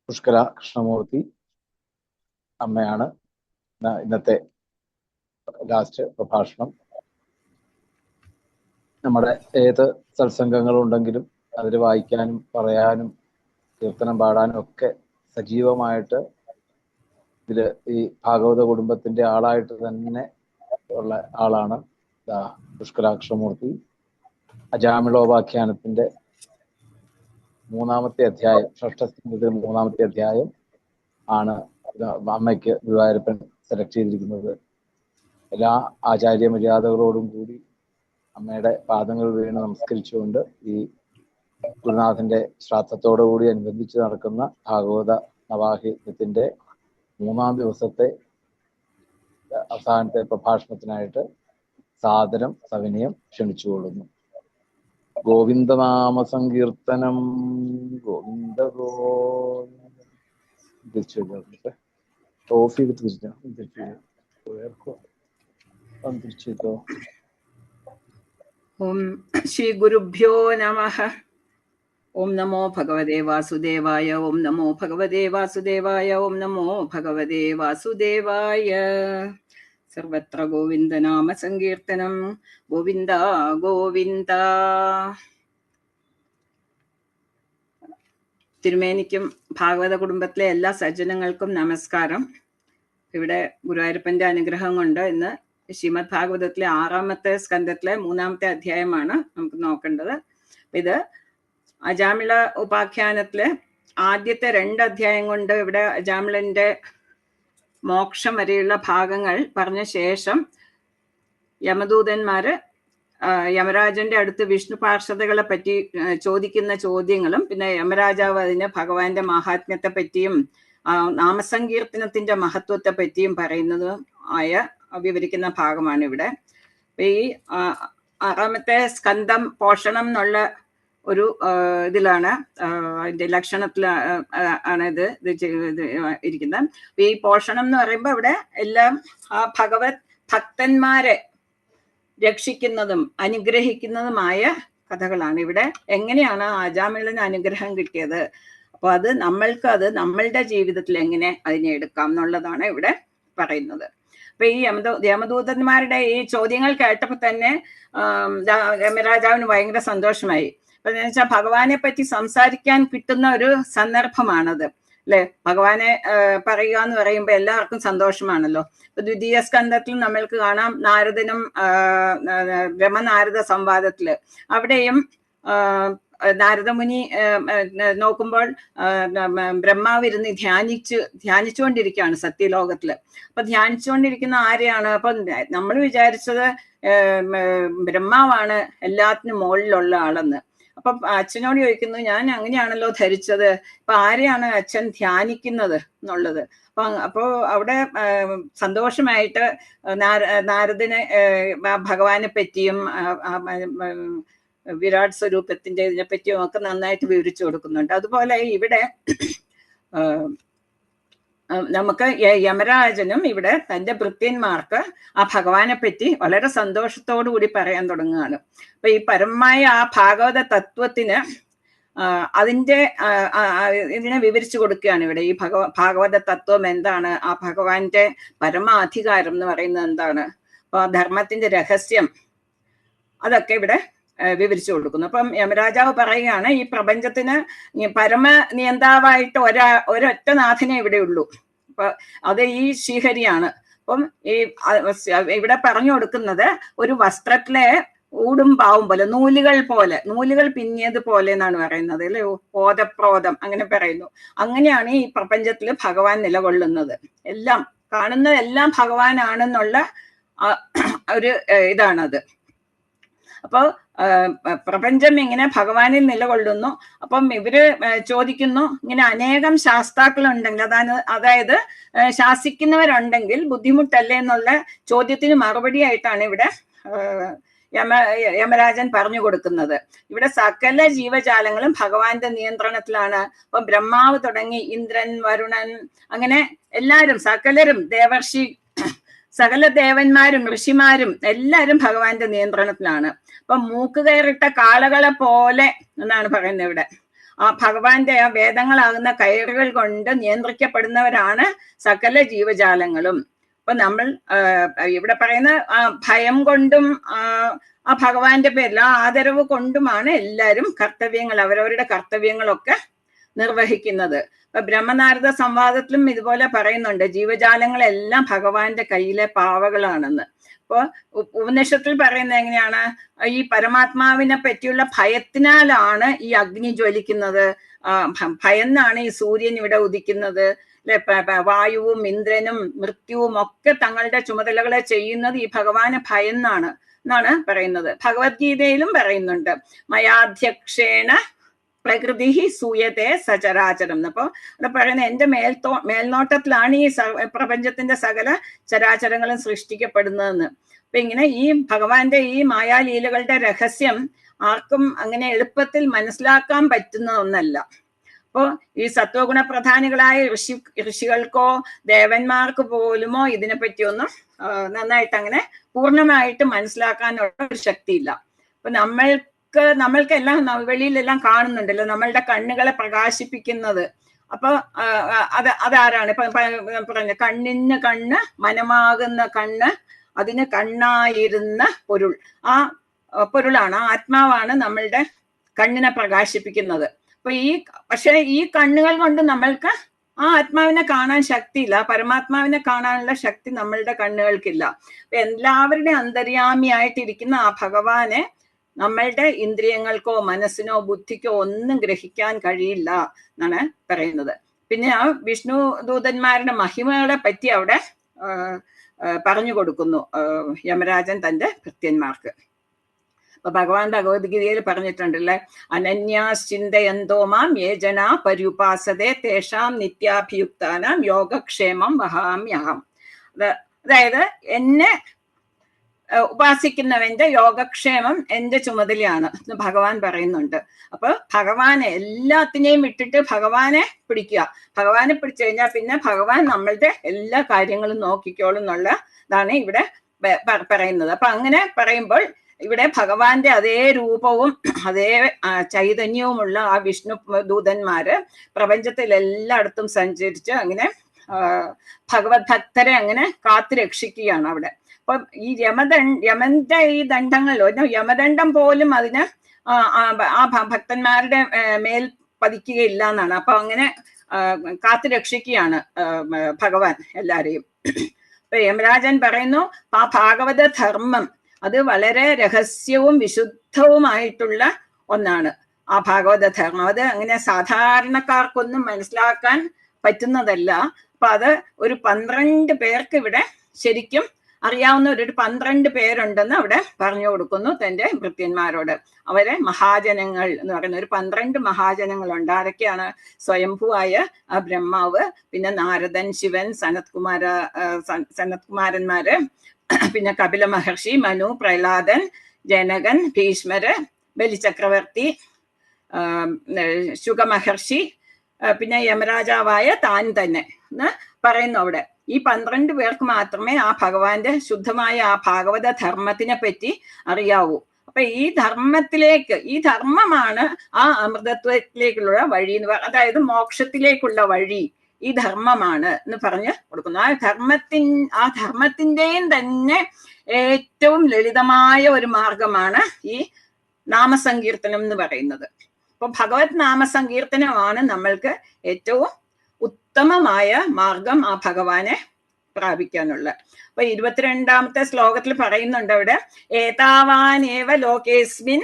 പുഷ്കര കൃഷ്ണമൂർത്തി അമ്മയാണ് ഇന്നത്തെ ലാസ്റ്റ് പ്രഭാഷണം. നമ്മുടെ ഏത് സത്സംഗങ്ങളുണ്ടെങ്കിലും അതിൽ വായിക്കാനും പറയാനും കീർത്തനം പാടാനും ഒക്കെ സജീവമായിട്ട് ഇതിൽ ഈ ഭാഗവത കുടുംബത്തിന്റെ ആളായിട്ട് തന്നെ ഉള്ള ആളാണ് പുഷ്കരാക്ഷമൂർത്തി. അജാമിളോപാഖ്യാനത്തിന്റെ 3-ാമത്തെ അധ്യായം, ഷഷ്ഠസ്കന്ധത്തിൽ 3-ാമത്തെ അധ്യായം ആണ് അമ്മയ്ക്ക് ഗുരുവായൂരപ്പൻ സെലക്ട് ചെയ്തിരിക്കുന്നത്. എല്ലാ ആചാര്യ മര്യാദകളോടും കൂടി അമ്മയുടെ പാദങ്ങൾ വീണ് നമസ്കരിച്ചുകൊണ്ട് ഈ ഗുരുനാഥന്റെ ശ്രാദ്ധത്തോടുകൂടി അനുബന്ധിച്ച് നടക്കുന്ന ഭാഗവത നവാഹിത്യത്തിന്റെ 3-ാം ദിവസത്തെ അവസാനത്തെ പ്രഭാഷണത്തിനായിട്ട് സാദരം സവിനയം ക്ഷണിച്ചുകൊള്ളുന്നു. ഗോവിന്ദനാമ സങ്കീർത്തനം. ഗോവിന്ദ ഓം ശ്രീ ഗുരുഭ്യോ നമഃ. ഓം നമോ ഭഗവതേ വാസുദേവായ. ഓം നമോ ഭഗവതേ വാസുദേവായ. ഓം നമോ ഭഗവതേ വാസുദേവായ. സർവത്ര ഗോവിന്ദനാമ സങ്കീർത്തനം. ഗോവിന്ദ ഗോവിന്ദ. തിരുമേനിക്കും ഭാഗവത കുടുംബത്തിലെ എല്ലാ സജ്ജനങ്ങൾക്കും നമസ്കാരം. ഇവിടെ ഗുരുവായൂരപ്പന്റെ അനുഗ്രഹം കൊണ്ട് ഇന്ന് ശ്രീമദ് ഭാഗവതത്തിലെ 6-ാമത്തെ സ്കന്ധത്തിലെ 3-ാമത്തെ അധ്യായമാണ് നമുക്ക് നോക്കേണ്ടത്. ഇത് അജാമിള ഉപാഖ്യാനത്തിലെ ആദ്യത്തെ 2 അധ്യായം കൊണ്ട് ഇവിടെ അജാമിളന്റെ മോക്ഷം വരെയുള്ള ഭാഗങ്ങൾ പറഞ്ഞ ശേഷം യമദൂതന്മാര് യമരാജന്റെ അടുത്ത് വിഷ്ണു പാർഷദകളെ പറ്റി ചോദിക്കുന്ന ചോദ്യങ്ങളും പിന്നെ യമരാജാവ് അതിന് ഭഗവാന്റെ മഹാത്മ്യത്തെ പറ്റിയും നാമസങ്കീർത്തനത്തിന്റെ മഹത്വത്തെ പറ്റിയും പറയുന്നതും വിവരിക്കുന്ന ഭാഗമാണ് ഇവിടെ. ഈ 6-ാമത്തെ സ്കന്ധം പോഷണം എന്നുള്ള ഒരു ഇതിലാണ്, അതിന്റെ ലക്ഷണത്തിൽ ആണ് ഇത് ഇരിക്കുന്നത്. ഈ പോഷണം എന്ന് പറയുമ്പോൾ ഇവിടെ എല്ലാം ആ ഭഗവത് ഭക്തന്മാരെ രക്ഷിക്കുന്നതും അനുഗ്രഹിക്കുന്നതുമായ കഥകളാണ്. ഇവിടെ എങ്ങനെയാണ് അജാമിളന് അനുഗ്രഹം കിട്ടിയത്, അപ്പൊ അത് നമ്മളുടെ ജീവിതത്തിൽ എങ്ങനെ അതിനെ എടുക്കാം എന്നുള്ളതാണ് ഇവിടെ പറയുന്നത്. അപ്പൊ ഈ യമദൂതന്മാരുടെ ഈ ചോദ്യങ്ങൾ കേട്ടപ്പോ തന്നെ യമരാജാവിന് ഭയങ്കര സന്തോഷമായി. അപ്പൊ എന്ന് വെച്ചാൽ ഭഗവാനെ പറ്റി സംസാരിക്കാൻ കിട്ടുന്ന ഒരു സന്ദർഭമാണത് അല്ലെ. ഭഗവാനെ പറയുക എന്ന് പറയുമ്പോൾ എല്ലാവർക്കും സന്തോഷമാണല്ലോ. ഇപ്പൊ 2ാം സ്കന്ധത്തിൽ നമ്മൾക്ക് കാണാം, നാരദനും ബ്രഹ്മനാരദ സംവാദത്തില് അവിടെയും നാരദമുനി നോക്കുമ്പോൾ ബ്രഹ്മാവ് ഇരുന്ന് ധ്യാനിച്ചുകൊണ്ടിരിക്കുകയാണ് സത്യലോകത്തില്. അപ്പൊ ധ്യാനിച്ചുകൊണ്ടിരിക്കുന്ന ആരെയാണ്? അപ്പൊ നമ്മൾ വിചാരിച്ചത് ബ്രഹ്മാവാണ് എല്ലാത്തിനും മുകളിലുള്ള ആളെന്ന്. അപ്പൊ അച്ഛനോട് ചോദിക്കുന്നു, ഞാൻ അങ്ങനെയാണല്ലോ ധരിച്ചത്, അപ്പൊ ആരെയാണ് അച്ഛൻ ധ്യാനിക്കുന്നത് എന്നുള്ളത്. അപ്പോ അവിടെ സന്തോഷമായിട്ട് നാരദന് ഭഗവാനെ പറ്റിയും വിരാട് സ്വരൂപത്തിന്റെ ഇതിനെ പറ്റിയും ഒക്കെ നന്നായിട്ട് വിവരിച്ചു കൊടുക്കുന്നുണ്ട്. അതുപോലെ ഇവിടെ നമുക്ക് യമരാജനും ഇവിടെ തന്റെ ഭൃത്യന്മാർക്ക് ആ ഭഗവാനെ പറ്റി വളരെ സന്തോഷത്തോടു കൂടി പറയാൻ തുടങ്ങുകയാണ്. അപ്പൊ ഈ പരമമായ ആ ഭാഗവത തത്വത്തിന് ഇതിനെ വിവരിച്ചു കൊടുക്കുകയാണ് ഇവിടെ. ഈ ഭാഗവത തത്വം എന്താണ്, ആ ഭഗവാന്റെ പരമാധികാരം എന്ന് പറയുന്നത് എന്താണ്, അപ്പൊ ധർമ്മത്തിന്റെ രഹസ്യം, അതൊക്കെ ഇവിടെ വിവരിച്ചു കൊടുക്കുന്നു. അപ്പം യമരാജാവ് പറയുകയാണ്, ഈ പ്രപഞ്ചത്തിന് പരമ നിയന്താവായിട്ട് ഒരൊറ്റ നാഥനെ ഇവിടെ ഉള്ളൂ, അപ്പൊ അത് ഈ ശ്രീഹരിയാണ്. അപ്പം ഈ ഇവിടെ പറഞ്ഞു കൊടുക്കുന്നത് ഒരു വസ്ത്രത്തിലെ ഊടും പാവും പോലെ, നൂലുകൾ പിന്നിയത് പോലെ എന്നാണ് പറയുന്നത് അല്ലെ. ഓതപ്രോതം അങ്ങനെ പറയുന്നു. അങ്ങനെയാണ് ഈ പ്രപഞ്ചത്തിൽ ഭഗവാൻ നിലകൊള്ളുന്നത്. എല്ലാം കാണുന്നതെല്ലാം ഭഗവാനാണെന്നുള്ള ഒരു ഇതാണത്. അപ്പോൾ പ്രപഞ്ചം ഇങ്ങനെ ഭഗവാനിൽ നിലകൊള്ളുന്നു. അപ്പം ഇവര് ചോദിക്കുന്നു, ഇങ്ങനെ അനേകം ശാസ്താക്കളുണ്ടെങ്കിൽ, അതായത് ശാസിക്കുന്നവരുണ്ടെങ്കിൽ ബുദ്ധിമുട്ടല്ലേ എന്നുള്ള ചോദ്യത്തിന് മറുപടിയായിട്ടാണ് ഇവിടെ യമരാജൻ പറഞ്ഞു കൊടുക്കുന്നത്. ഇവിടെ സകല ജീവജാലങ്ങളും ഭഗവാന്റെ നിയന്ത്രണത്തിലാണ്. അപ്പൊ ബ്രഹ്മാവ് തുടങ്ങി ഇന്ദ്രൻ, വരുണൻ, അങ്ങനെ എല്ലാവരും സകലരും സകല ദേവന്മാരും ഋഷിമാരും എല്ലാവരും ഭഗവാന്റെ നിയന്ത്രണത്തിലാണ്. അപ്പൊ മൂക്ക് കയറിട്ട കാളകളെ പോലെ എന്നാണ് പറയുന്നത് ഇവിടെ. ആ ഭഗവാന്റെ ആ വേദങ്ങളാകുന്ന കയറുകൾ കൊണ്ട് നിയന്ത്രിക്കപ്പെടുന്നവരാണ് സകല ജീവജാലങ്ങളും. അപ്പൊ നമ്മൾ ഇവിടെ പറയുന്ന ഭയം കൊണ്ടും ആ ഭഗവാന്റെ പേരിൽ ആ ആദരവ് കൊണ്ടുമാണ് എല്ലാവരും കർത്തവ്യങ്ങൾ അവരവരുടെ കർത്തവ്യങ്ങളൊക്കെ നിർവഹിക്കുന്നത്. ഇപ്പൊ ബ്രഹ്മനാരദ സംവാദത്തിലും ഇതുപോലെ പറയുന്നുണ്ട്, ജീവജാലങ്ങളെല്ലാം ഭഗവാന്റെ കയ്യിലെ പാവകളാണെന്ന്. അപ്പൊ ഉപനിഷത്തിൽ പറയുന്നത് എങ്ങനെയാണ്? ഈ പരമാത്മാവിനെ പറ്റിയുള്ള ഭയത്തിനാലാണ് ഈ അഗ്നി ജ്വലിക്കുന്നത്, ഭയന്നാണ് ഈ സൂര്യൻ ഇവിടെ ഉദിക്കുന്നത്, വായുവും ഇന്ദ്രനും മൃത്യുവും ഒക്കെ തങ്ങളുടെ ചുമതലകളെ ചെയ്യുന്നത് ഈ ഭഗവാന് ഭയന്നാണ് എന്നാണ് പറയുന്നത്. ഭഗവത്ഗീതയിലും പറയുന്നുണ്ട്, മയാധ്യക്ഷേണ പ്രകൃതി സൂയത്തെ സചരാചരം. അപ്പൊ ഇവിടെ പറയുന്നത് എന്റെ മേൽനോട്ടത്തിലാണ് ഈ പ്രപഞ്ചത്തിന്റെ സകല ചരാചരങ്ങളും സൃഷ്ടിക്കപ്പെടുന്നതെന്ന്. അപ്പൊ ഇങ്ങനെ ഈ ഭഗവാന്റെ ഈ മായാലീലകളുടെ രഹസ്യം ആർക്കും അങ്ങനെ എളുപ്പത്തിൽ മനസ്സിലാക്കാൻ പറ്റുന്ന ഒന്നല്ല. അപ്പോ ഈ സത്വഗുണ പ്രധാനികളായ ഋഷികൾക്കോ ദേവന്മാർക്ക് പോലുമോ ഇതിനെ പറ്റിയൊന്നും നന്നായിട്ട് അങ്ങനെ പൂർണ്ണമായിട്ട് മനസ്സിലാക്കാനുള്ള ഒരു ശക്തിയില്ല. അപ്പൊ നമ്മൾക്കെല്ലാം വെളിയിലെല്ലാം കാണുന്നുണ്ടല്ലോ, നമ്മളുടെ കണ്ണുകളെ പ്രകാശിപ്പിക്കുന്നത്. അപ്പൊ അതാരാണ്? ഇപ്പൊ പറഞ്ഞ കണ്ണിന് കണ്ണ്, മനമാകുന്ന കണ്ണ്, അതിന് കണ്ണായിരുന്ന പൊരുൾ. ആ പൊരുളാണ്, ആ ആത്മാവാണ് നമ്മളുടെ കണ്ണിനെ പ്രകാശിപ്പിക്കുന്നത്. അപ്പൊ പക്ഷെ ഈ കണ്ണുകൾ കൊണ്ട് നമ്മൾക്ക് ആ ആത്മാവിനെ കാണാൻ ശക്തിയില്ല, പരമാത്മാവിനെ കാണാനുള്ള ശക്തി നമ്മളുടെ കണ്ണുകൾക്കില്ല. അപ്പൊ എല്ലാവരുടെയും അന്തര്യാമിയായിട്ടിരിക്കുന്ന ആ ഭഗവാനെ നമ്മളുടെ ഇന്ദ്രിയങ്ങൾക്കോ മനസ്സിനോ ബുദ്ധിക്കോ ഒന്നും ഗ്രഹിക്കാൻ കഴിയില്ല എന്നാണ് പറയുന്നത്. പിന്നെ ആ വിഷ്ണു ദൂതന്മാരുടെ മഹിമകളെ പറ്റി അവിടെ പറഞ്ഞു കൊടുക്കുന്നു യമരാജൻ തന്റെ ഭൃത്യന്മാർക്ക്. അപ്പൊ ഭഗവാൻ ഭഗവത്ഗീതയിൽ പറഞ്ഞിട്ടുണ്ടല്ലേ, അനന്യാശ്ചിന്തയന്തോ മാം യേ ജനാ പര്യുപാസതേ തേഷാം നിത്യാഭിയുക്താനാം യോഗക്ഷേമം വഹാമ്യഹം. അതായത് എന്നെ ഉപാസിക്കുന്നവന്റെ യോഗക്ഷേമം എന്റെ ചുമതലയാണ് എന്ന് ഭഗവാൻ പറയുന്നുണ്ട്. അപ്പൊ ഭഗവാനെ എല്ലാത്തിനെയും വിട്ടിട്ട് ഭഗവാനെ പിടിക്കുക. ഭഗവാനെ പിടിച്ചു കഴിഞ്ഞാൽ പിന്നെ ഭഗവാൻ നമ്മളുടെ എല്ലാ കാര്യങ്ങളും നോക്കിക്കോളും എന്നുള്ളതാണ് ഇവിടെ പറയുന്നത്. അപ്പൊ അങ്ങനെ പറയുമ്പോൾ ഇവിടെ ഭഗവാന്റെ അതേ രൂപവും അതേ ചൈതന്യവുമുള്ള ആ വിഷ്ണു ദൂതന്മാര് പ്രപഞ്ചത്തിൽ എല്ലായിടത്തും സഞ്ചരിച്ച് അങ്ങനെ ഭഗവത് ഭക്തരെ അങ്ങനെ കാത്തു രക്ഷിക്കുകയാണ് അവിടെ. അപ്പൊ ഈ യമന്റെ ഈ ദണ്ഡങ്ങളിലോ യമദണ്ഡം പോലും അതിന് ആ ഭക്തന്മാരുടെ മേൽ പതിക്കുകയില്ല എന്നാണ്. അപ്പൊ അങ്ങനെ കാത്തു രക്ഷിക്കുകയാണ് ഭഗവാൻ എല്ലാരെയും. ഇപ്പൊ യമരാജൻ പറയുന്നു, ആ ഭാഗവത ധർമ്മം അത് വളരെ രഹസ്യവും വിശുദ്ധവുമായിട്ടുള്ള ഒന്നാണ് ആ ഭാഗവത ധർമ്മം. അത് അങ്ങനെ സാധാരണക്കാർക്കൊന്നും മനസ്സിലാക്കാൻ പറ്റുന്നതല്ല. അപ്പൊ അത് ഒരു 12 പേർക്ക് ഇവിടെ ശരിക്കും അറിയാവുന്ന ഒരു 12 പേരുണ്ടെന്ന് അവിടെ പറഞ്ഞു കൊടുക്കുന്നു തന്റെ ഭൃത്യന്മാരോട്. അവരെ മഹാജനങ്ങൾ എന്ന് പറയുന്ന ഒരു 12 മഹാജനങ്ങളുണ്ട്. ആരൊക്കെയാണ്? സ്വയംഭുവായ ആ ബ്രഹ്മാവ്, പിന്നെ നാരദൻ, ശിവൻ, സനത്കുമാരന്മാര്, പിന്നെ കപില മഹർഷി, മനു, പ്രഹ്ലാദൻ, ജനകൻ, ഭീഷ്മര്, ബലിചക്രവർത്തി, ശുഗമഹർഷി, പിന്നെ യമരാജാവായ താൻ തന്നെ എന്ന് പറയുന്നു അവിടെ. ഈ 12 പേർക്ക് മാത്രമേ ആ ഭഗവാന്റെ ശുദ്ധമായ ആ ഭാഗവത ധർമ്മത്തിനെ പറ്റി അറിയാവൂ. അപ്പൊ ഈ ധർമ്മമാണ് ആ അമൃതത്വത്തിലേക്കുള്ള വഴി എന്ന് അതായത് മോക്ഷത്തിലേക്കുള്ള വഴി ഈ ധർമ്മമാണ് എന്ന് പറഞ്ഞ് കൊടുക്കുന്നു. ആ ധർമ്മത്തിന്റെയും തന്നെ ഏറ്റവും ലളിതമായ ഒരു മാർഗമാണ് ഈ നാമസങ്കീർത്തനം എന്ന് പറയുന്നത്. അപ്പൊ ഭഗവത് നാമസങ്കീർത്തനമാണ് നമ്മൾക്ക് ഏറ്റവും ഉത്തമമായ മാർഗം ആ ഭഗവാനെ പ്രാപിക്കാനുള്ള. അപ്പൊ 22ാമത്തെ ശ്ലോകത്തിൽ പറയുന്നുണ്ട് അവിടെ, ഏതാവാനേവ ലോകേസ്മിൻ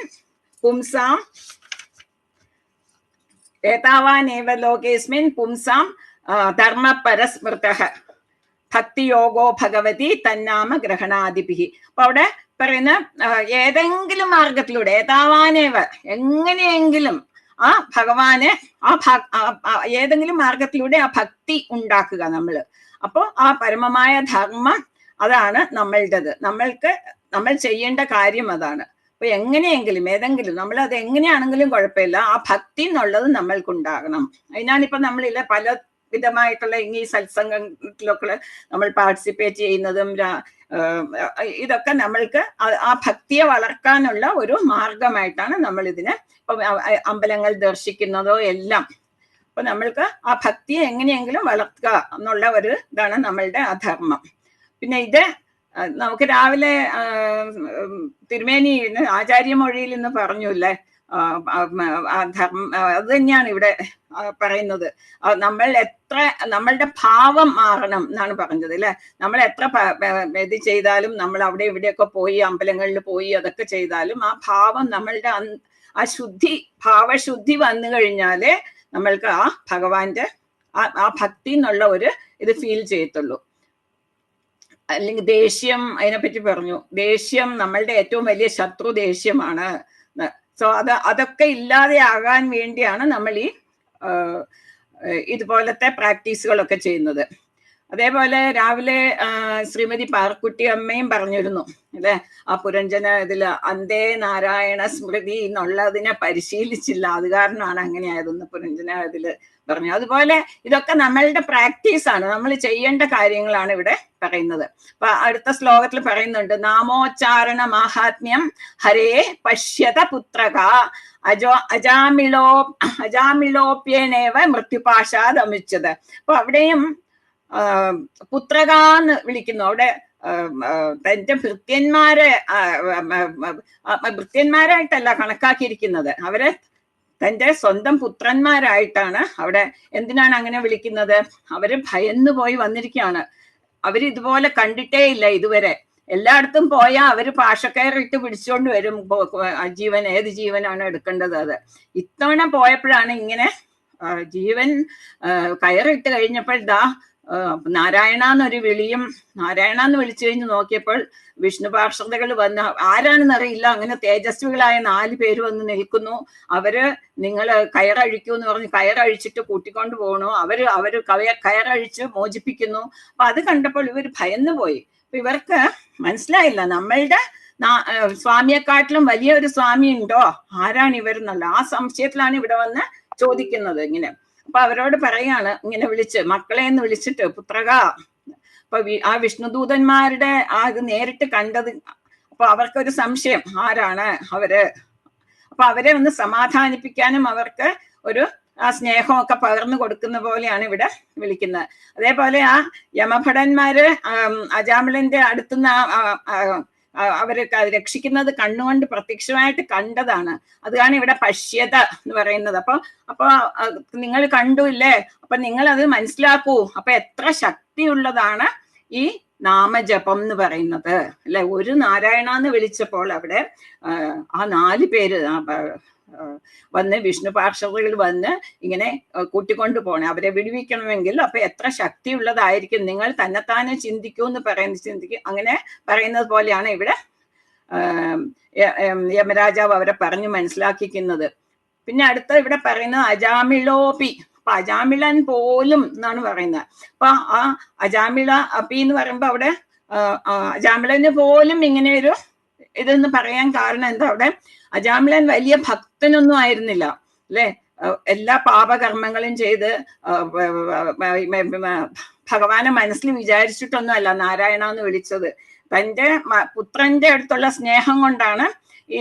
പുംസാം ധർമ്മപരസ്മൃതഃ ഭക്തിയോഗോ ഭഗവതി തന്നാമ ഗ്രഹണാദിഭിഹി. അപ്പൊ അവിടെ പറയുന്ന ഏതെങ്കിലും മാർഗത്തിലൂടെ ഏതാവാനേവ എങ്ങനെയെങ്കിലും ആ ഭഗവാനെ ഏതെങ്കിലും മാർഗത്തിലൂടെ ആ ഭക്തി ഉണ്ടാക്കുക നമ്മള്. അപ്പോ ആ പരമമായ ധർമ്മം അതാണ് നമ്മളുടേത്. നമ്മൾ ചെയ്യേണ്ട കാര്യം അതാണ്. അപ്പൊ എങ്ങനെയെങ്കിലും ഏതെങ്കിലും നമ്മൾ അത് എങ്ങനെയാണെങ്കിലും കുഴപ്പമില്ല, ആ ഭക്തി എന്നുള്ളത് നമ്മൾക്കുണ്ടാകണം. അതിനാണിപ്പോ നമ്മളില്ല പല വിധമായിട്ടുള്ള ഈ സത്സംഗത്തിലൊക്കെ നമ്മൾ പാർട്ടിസിപ്പേറ്റ് ചെയ്യുന്നതും ഇതൊക്കെ നമ്മൾക്ക് ആ ഭക്തിയെ വളർത്താനുള്ള ഒരു മാർഗമായിട്ടാണ് നമ്മൾ ഇതിനെ അമ്പലങ്ങൾ ദർശിക്കുന്നതോ എല്ലാം. അപ്പൊ നമ്മൾക്ക് ആ ഭക്തിയെ എങ്ങനെയെങ്കിലും വളർത്തുക എന്നുള്ള ഒരു ഇതാണ് നമ്മളുടെ ആ ധർമ്മം. പിന്നെ ഇത് നമുക്ക് രാവിലെ തിരുമേനി ആചാര്യമൊഴിയിൽ നിന്ന് പറഞ്ഞുല്ലേ, അത് തന്നെയാണ് ഇവിടെ പറയുന്നത്. നമ്മൾ എത്ര നമ്മളുടെ ഭാവം മാറണം എന്നാണ് പറഞ്ഞത് അല്ലെ. നമ്മൾ എത്ര ഇത് ചെയ്താലും, നമ്മൾ അവിടെ ഇവിടെയൊക്കെ പോയി അമ്പലങ്ങളിൽ പോയി അതൊക്കെ ചെയ്താലും ആ ഭാവം നമ്മളുടെ ആ ഭാവശുദ്ധി വന്നു കഴിഞ്ഞാലേ നമ്മൾക്ക് ആ ഭഗവാന്റെ ആ ഭക്തി എന്നുള്ള ഒരു ഇത് ഫീൽ ചെയ്യത്തുള്ളൂ. അല്ലെങ്കിൽ ദേഷ്യം, അതിനെപ്പറ്റി പറഞ്ഞു. ദേഷ്യം നമ്മളുടെ ഏറ്റവും വലിയ ശത്രു ദേഷ്യമാണ്. സോ അതൊക്കെ ഇല്ലാതെ ആകാൻ വേണ്ടിയാണ് നമ്മൾ ഈ ഇതുപോലത്തെ പ്രാക്ടീസുകളൊക്കെ ചെയ്യുന്നത്. അതേപോലെ രാവിലെ ശ്രീമതി പാർക്കുട്ടി അമ്മയും പറഞ്ഞിരുന്നു അല്ലെ, ആ പുരഞ്ജന ഇതില് അന്തേ നാരായണ സ്മൃതി എന്നുള്ളതിനെ പരിശീലിച്ചില്ല, അത് കാരണമാണ് അങ്ങനെയായതെന്ന് പുരഞ്ജന ഇതില് പറഞ്ഞു. അതുപോലെ ഇതൊക്കെ നമ്മളുടെ പ്രാക്ടീസാണ്, നമ്മൾ ചെയ്യേണ്ട കാര്യങ്ങളാണ് ഇവിടെ പറയുന്നത്. അപ്പൊ അടുത്ത ശ്ലോകത്തിൽ പറയുന്നുണ്ട്, നാമോച്ചാരണ മാഹാത്മ്യം ഹരേ പശ്യത പുത്രക അജാമിളോപ്യേനേവ മൃത്യുപാശാത് അമിച്ചത്. അപ്പൊ അവിടെയും പുത്രകാന്ന് വിളിക്കുന്നു. അവിടെ തന്റെ ഭൃത്യന്മാരായിട്ടല്ല കണക്കാക്കിയിരിക്കുന്നത്, അവരെ തന്റെ സ്വന്തം പുത്രന്മാരായിട്ടാണ് അവിടെ. എന്തിനാണ് അങ്ങനെ വിളിക്കുന്നത്? അവര് ഭയന്നു പോയി വന്നിരിക്കുകയാണ്. അവര് ഇതുപോലെ കണ്ടിട്ടേ ഇല്ല ഇതുവരെ. എല്ലായിടത്തും പോയാൽ അവര് പാഷക്കയറിട്ട് പിടിച്ചുകൊണ്ട് വരും ജീവൻ, ഏത് ജീവനാണ് എടുക്കേണ്ടത് അത്. ഇത്തവണ പോയപ്പോഴാണ് ഇങ്ങനെ ജീവൻ കയറിട്ട് കഴിഞ്ഞപ്പോൾ നാരായണ എന്നൊരു വിളിയും, നാരായണ എന്ന് വിളിച്ചു കഴിഞ്ഞ് നോക്കിയപ്പോൾ വിഷ്ണു പാർഷദകൾ വന്ന്, ആരാണെന്നറിയില്ല, അങ്ങനെ തേജസ്വികളായ 4 പേര് വന്ന് നിൽക്കുന്നു. അവര് നിങ്ങൾ കയറഴിക്കൂ എന്ന് പറഞ്ഞ് കയറഴിച്ചിട്ട് കൂട്ടിക്കൊണ്ട് പോകണു. അവര് കയറഴിച്ച് മോചിപ്പിക്കുന്നു. അപ്പൊ അത് കണ്ടപ്പോൾ ഇവർ ഭയന്നു പോയി. അപ്പൊ ഇവർക്ക് മനസ്സിലായില്ല നമ്മളുടെ സ്വാമിയെക്കാട്ടിലും വലിയ ഒരു സ്വാമി ഉണ്ടോ, ആരാണ് ഇവരെന്നുള്ള ആ സംശയത്തിലാണ് ഇവിടെ വന്ന് ചോദിക്കുന്നത് ഇങ്ങനെ. അപ്പൊ അവരോട് പറയാണ്, ഇങ്ങനെ വിളിച്ച് മക്കളെ എന്ന് വിളിച്ചിട്ട് പുത്രക. അപ്പൊ ആ വിഷ്ണുദൂതന്മാരുടെ ആ ഇത് നേരിട്ട് കണ്ടത്. അപ്പൊ അവർക്കൊരു സംശയം, ആരാണ് അവര്. അപ്പൊ അവരെ ഒന്ന് സമാധാനിപ്പിക്കാനും അവർക്ക് ഒരു ആ സ്നേഹമൊക്കെ പകർന്നു കൊടുക്കുന്ന പോലെയാണ് ഇവിടെ വിളിക്കുന്നത്. അതേപോലെ ആ യമഭടന്മാര് അജാമിളന്റെ അടുത്തുനിന്ന് അവര് രക്ഷിക്കുന്നത് കണ്ണുകൊണ്ട് പ്രത്യക്ഷമായിട്ട് കണ്ടതാണ്. അതാണ് ഇവിടെ പശ്യത എന്ന് പറയുന്നത്. അപ്പൊ നിങ്ങൾ കണ്ടുല്ലേ, അപ്പൊ നിങ്ങൾ അത് മനസ്സിലാക്കൂ. അപ്പൊ എത്ര ശക്തിയുള്ളതാണ് ഈ നാമജപം എന്ന് പറയുന്നത് അല്ലെ. ഒരു നാരായണ എന്ന് വിളിച്ചപ്പോൾ അവിടെ ആ 4 പേര് വന്ന് വിഷ്ണു പാർഷദകൾ വന്ന് ഇങ്ങനെ കൂട്ടിക്കൊണ്ടു പോണേ, അവരെ വിടുവിക്കണമെങ്കിൽ. അപ്പൊ എത്ര ശക്തിയുള്ളതായിരിക്കും, നിങ്ങൾ തന്നെത്താനെ ചിന്തിക്കൂ എന്ന് ചിന്തിക്കും. അങ്ങനെ പറയുന്നത് പോലെയാണ് ഇവിടെ യമരാജാവ് അവരെ പറഞ്ഞു മനസ്സിലാക്കിക്കുന്നത്. പിന്നെ അടുത്ത ഇവിടെ പറയുന്നത് അജാമിളോപി. അപ്പൊ അജാമിളൻ പോലും എന്നാണ് പറയുന്നത്. അപ്പൊ ആ അജാമിള അപ്പി എന്ന് പറയുമ്പോ അവിടെ അജാമിളന് പോലും ഇങ്ങനെ ഒരു ഇതെന്ന് പറയാൻ കാരണം എന്താ, അവിടെ അജാമിളൻ വലിയ ഭക്തനൊന്നും ആയിരുന്നില്ല അല്ലെ. എല്ലാ പാപകർമ്മങ്ങളും ചെയ്ത് ഭഗവാനെ മനസ്സിൽ വിചാരിച്ചിട്ടൊന്നും അല്ല നാരായണ എന്ന് വിളിച്ചത്. തന്റെ പുത്രന്റെ അടുത്തുള്ള സ്നേഹം കൊണ്ടാണ് ഈ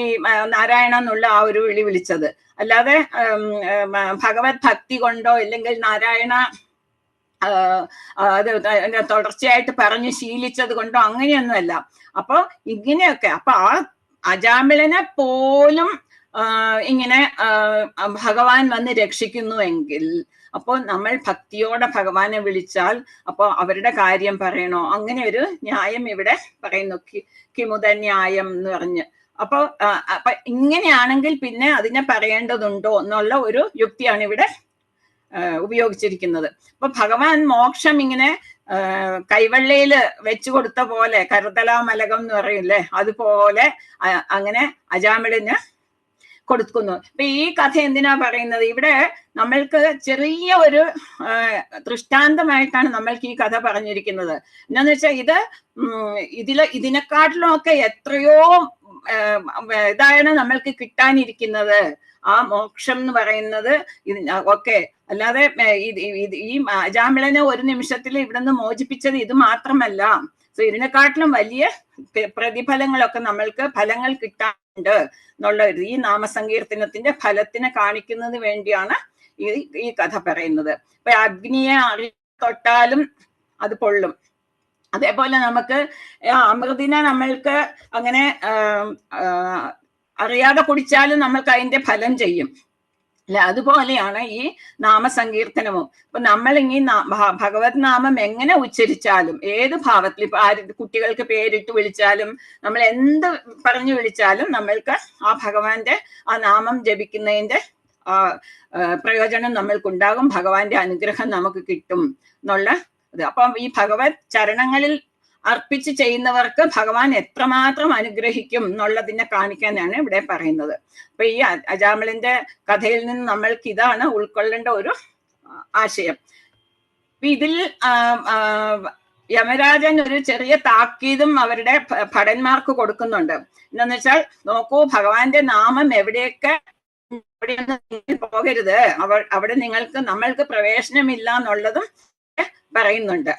നാരായണ എന്നുള്ള ആ ഒരു വിളി വിളിച്ചത്. അല്ലാതെ ഭഗവത് ഭക്തി കൊണ്ടോ ഇല്ലെങ്കിൽ നാരായണ അത് തുടർച്ചയായിട്ട് പറഞ്ഞു ശീലിച്ചത് കൊണ്ടോ അങ്ങനെയൊന്നുമല്ല. അപ്പൊ ഇങ്ങനെയൊക്കെ അപ്പൊ ആ അജാമിളനെ പോലും ഇങ്ങനെ ഭഗവാൻ വന്ന് രക്ഷിക്കുന്നുവെങ്കിൽ അപ്പോൾ നമ്മൾ ഭക്തിയോടെ ഭഗവാനെ വിളിച്ചാൽ അപ്പോൾ അവരുടെ കാര്യം പറയണോ, അങ്ങനെ ഒരു ന്യായം ഇവിടെ പറയുന്നു. കിമുത ന്യായം എന്ന് പറഞ്ഞ്. അപ്പൊ ഇങ്ങനെയാണെങ്കിൽ പിന്നെ അതിനെ പറയേണ്ടതുണ്ടോ എന്നുള്ള ഒരു യുക്തിയാണ് ഇവിടെ ഉപയോഗിച്ചിരിക്കുന്നത്. അപ്പൊ ഭഗവാൻ മോക്ഷം ഇങ്ങനെ കൈവെള്ളയില് വെച്ചു കൊടുത്ത പോലെ, കരുതലാമലകം എന്ന് പറയില്ലേ, അതുപോലെ അങ്ങനെ അജാമിളന് കൊടുക്കുന്നു. ഇപ്പൊ ഈ കഥ എന്തിനാ പറയുന്നത്? ഇവിടെ നമ്മൾക്ക് ചെറിയ ഒരു ദൃഷ്ടാന്തമായിട്ടാണ് നമ്മൾക്ക് ഈ കഥ പറഞ്ഞിരിക്കുന്നത്. എന്നാന്ന് വെച്ചാൽ ഇതിനെക്കാട്ടിലും ഒക്കെ എത്രയോ ഇതാണ് നമ്മൾക്ക് കിട്ടാനിരിക്കുന്നത്. ആ മോക്ഷം എന്ന് പറയുന്നത് ഒക്കെ അല്ലാതെ ഈ അജാമിളനെ ഒരു നിമിഷത്തിൽ ഇവിടെ നിന്ന് മോചിപ്പിച്ചത് ഇത് മാത്രമല്ല. സോ ഇതിനെക്കാട്ടിലും വലിയ പ്രതിഫലങ്ങളൊക്കെ നമ്മൾക്ക് ഫലങ്ങൾ കിട്ടാറുണ്ട് എന്നുള്ള ഈ നാമസങ്കീർത്തനത്തിന്റെ ഫലത്തിനെ കാണിക്കുന്നതിന് വേണ്ടിയാണ് ഈ കഥ പറയുന്നത്. ഇപ്പൊ അഗ്നിയെ തൊട്ടാലും അത് പൊള്ളും. അതേപോലെ നമുക്ക് അമൃതിനെ നമ്മൾക്ക് അങ്ങനെ അറിയാതെ കുടിച്ചാലും നമ്മൾക്ക് അതിന്റെ ഫലം ചെയ്യും അല്ലെ. അതുപോലെയാണ് ഈ നാമസങ്കീർത്തനവും. ഇപ്പൊ നമ്മൾ ഈ ഭഗവത് നാമം എങ്ങനെ ഉച്ചരിച്ചാലും, ഏത് ഭാവത്തിൽ, ഇപ്പൊ കുട്ടികൾക്ക് പേരിട്ട് വിളിച്ചാലും, നമ്മൾ എന്ത് പറഞ്ഞു വിളിച്ചാലും നമ്മൾക്ക് ആ ഭഗവാന്റെ ആ നാമം ജപിക്കുന്നതിന്റെ പ്രയോജനം നമ്മൾക്കുണ്ടാകും, ഭഗവാന്റെ അനുഗ്രഹം നമുക്ക് കിട്ടും എന്നുള്ള ഇത്. അപ്പം ഈ ഭഗവത് ചരണങ്ങളിൽ അർപ്പിച്ച് ചെയ്യുന്നവർക്ക് ഭഗവാൻ എത്രമാത്രം അനുഗ്രഹിക്കും എന്നുള്ളതിനെ കാണിക്കാനാണ് ഇവിടെ പറയുന്നത്. അപ്പൊ ഈ അജാമിളന്റെ കഥയിൽ നിന്ന് നമ്മൾക്ക് ഇതാണ് ഉൾക്കൊള്ളേണ്ട ഒരു ആശയം. ഇതിൽ യമരാജൻ ഒരു ചെറിയ താക്കീതും അവരുടെ ഭടന്മാർക്ക് കൊടുക്കുന്നുണ്ട്. എന്താന്ന് വെച്ചാൽ, നോക്കൂ, ഭഗവാന്റെ നാമം എവിടെയൊക്കെ പോകരുത്, അവിടെ നമ്മൾക്ക് പ്രവേശനമില്ല എന്നുള്ളതും പറയുന്നുണ്ട്.